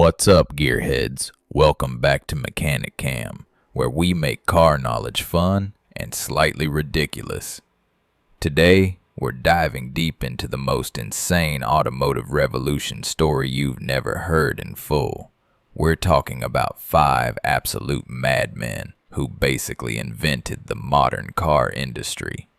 What's up, gearheads? Welcome back to Mechanic Cam, where we make car knowledge fun and slightly ridiculous. Today, we're diving deep into the most insane automotive revolution story you've never heard in full. We're talking about 5 absolute madmen who basically invented the modern car industry.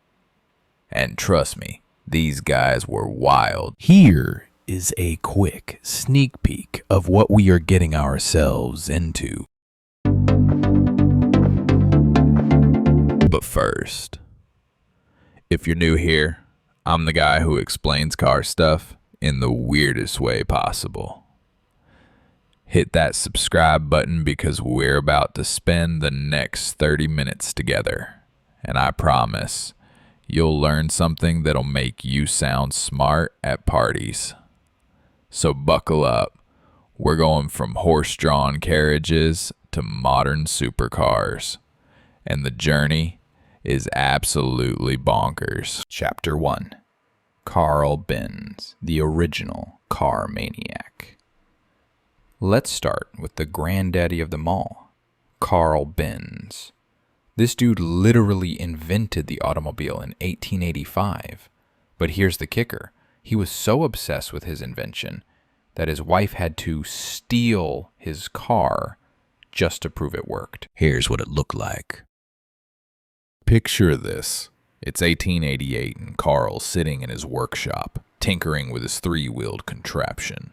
And trust me, these guys were wild. Here is a quick sneak peek of what we are getting ourselves into. But first, if you're new here, I'm the guy who explains car stuff in the weirdest way possible. Hit that subscribe button because we're about to spend the next 30 minutes together, and I promise you'll learn something that'll make you sound smart at parties. So buckle up. We're going from horse-drawn carriages to modern supercars, and the journey is absolutely bonkers. Chapter 1. Carl Benz, the original car maniac. Let's start with the granddaddy of them all, Carl Benz. This dude literally invented the automobile in 1885. But here's the kicker. He was so obsessed with his invention that his wife had to steal his car just to prove it worked. Here's what it looked like. Picture this. It's 1888 and Carl's sitting in his workshop, tinkering with his 3-wheeled contraption.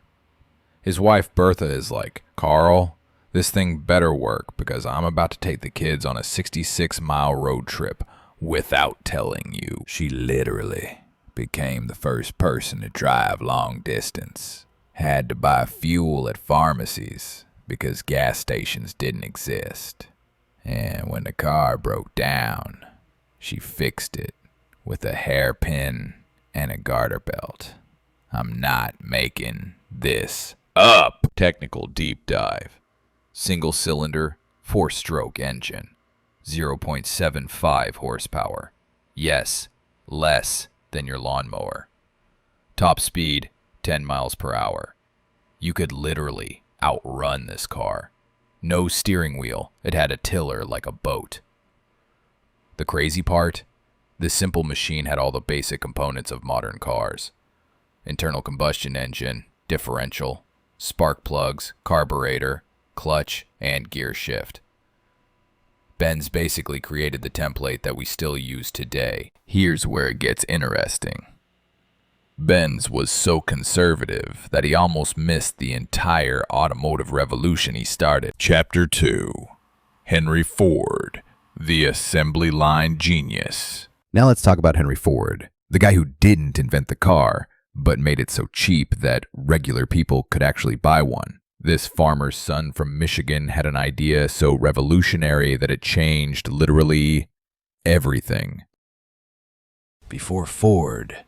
His wife Bertha is like, "Carl, this thing better work because I'm about to take the kids on a 66-mile road trip without telling you." She literally became the first person to drive long distance. Had to buy fuel at pharmacies because gas stations didn't exist. And when the car broke down, she fixed it with a hairpin and a garter belt. I'm not making this up. Technical deep dive. Single cylinder, 4-stroke engine. 0.75 horsepower. Yes, less than your lawnmower. Top speed, 10 miles per hour. You could literally outrun this car. No steering wheel. It had a tiller like a boat. The crazy part? This simple machine had all the basic components of modern cars. Internal combustion engine, differential, spark plugs, carburetor, clutch, and gear shift. Benz basically created the template that we still use today. Here's where it gets interesting. Benz was so conservative that he almost missed the entire automotive revolution he started. Chapter 2. Henry Ford, the assembly line genius. Now let's talk about Henry Ford, the guy who didn't invent the car, but made it so cheap that regular people could actually buy one. This farmer's son from Michigan had an idea so revolutionary that it changed literally everything. Before Ford,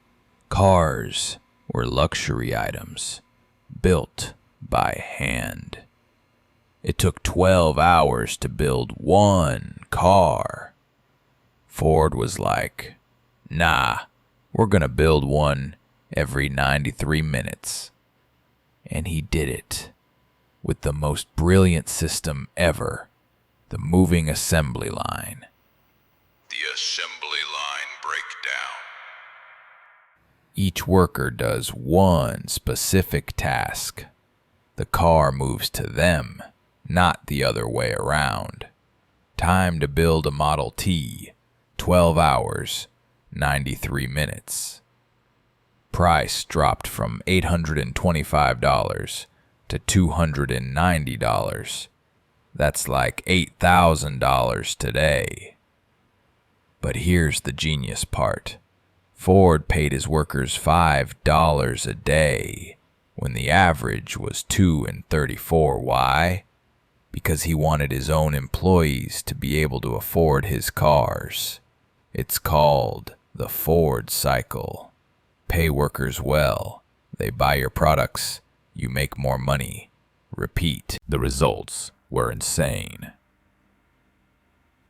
cars were luxury items built by hand. It took 12 hours to build one car. Ford was like, "Nah, we're gonna build one every 93 minutes. And he did it with the most brilliant system ever, the moving assembly line. The assembly line breakdown. Each worker does one specific task. The car moves to them, not the other way around. Time to build a Model T, 12 hours, 93 minutes. Price dropped from $825 to $290. That's like $8,000 today. But here's the genius part. Ford paid his workers $5 a day when the average was $2.34. Why? Because he wanted his own employees to be able to afford his cars. It's called the Ford cycle. Pay workers well, they buy your products, you make more money. Repeat. The results were insane.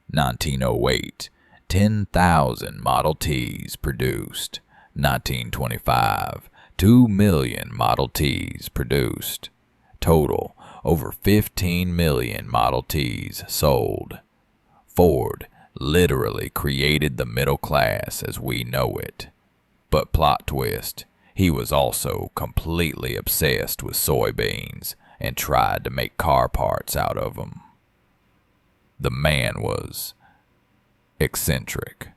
1908, 10,000 Model Ts produced. 1925, 2 million Model Ts produced. Total over 15 million Model Ts sold. Ford literally created the middle class as we know it. But plot twist, he was also completely obsessed with soybeans and tried to make car parts out of them. The man was eccentric.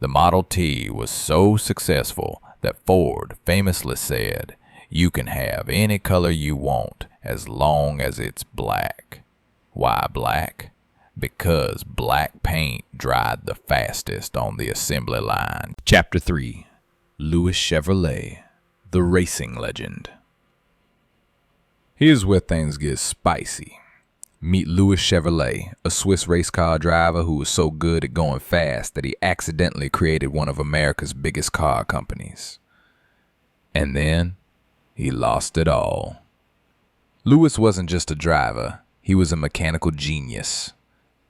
The Model T was so successful that Ford famously said, "You can have any color you want as long as it's black." Why black? Because black paint dried the fastest on the assembly line. Chapter 3. Louis Chevrolet, the racing legend. Here's where things get spicy. Meet Louis Chevrolet, a Swiss race car driver who was so good at going fast that he accidentally created one of America's biggest car companies. And then he lost it all. Louis wasn't just a driver, he was a mechanical genius.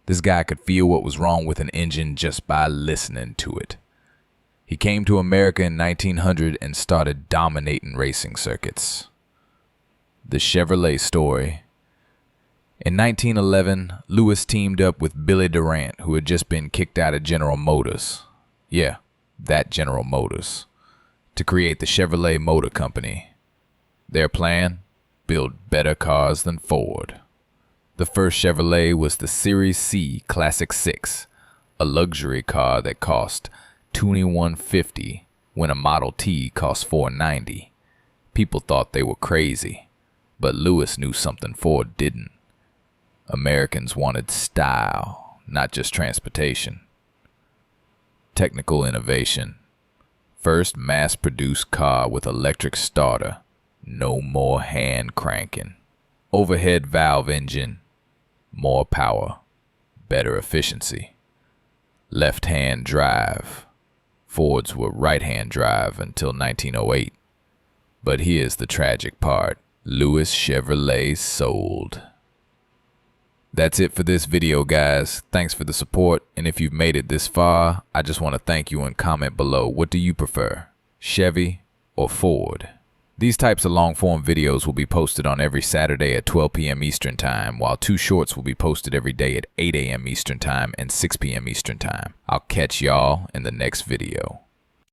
This guy could feel what was wrong with an engine just by listening to it. He came to America in 1900 and started dominating racing circuits. The Chevrolet story. In 1911, Louis teamed up with Billy Durant, who had just been kicked out of General Motors. Yeah, that General Motors. To create the Chevrolet Motor Company. Their plan? Build better cars than Ford. The first Chevrolet was the Series C Classic 6, a luxury car that cost $2,150 when a Model T cost $490. People thought they were crazy, but Louis knew something Ford didn't. Americans wanted style, not just transportation. Technical innovation. First mass-produced car with electric starter. No more hand cranking. Overhead valve engine. More power. Better efficiency. Left-hand drive. Fords were right-hand drive until 1908. But here's the tragic part. Louis Chevrolet sold. That's it for this video, guys. Thanks for the support, and if you've made it this far, I just want to thank you and comment below. What do you prefer, Chevy or Ford? These types of long-form videos will be posted on every Saturday at 12 p.m. Eastern Time, while 2 shorts will be posted every day at 8 a.m. Eastern Time and 6 p.m. Eastern Time. I'll catch y'all in the next video.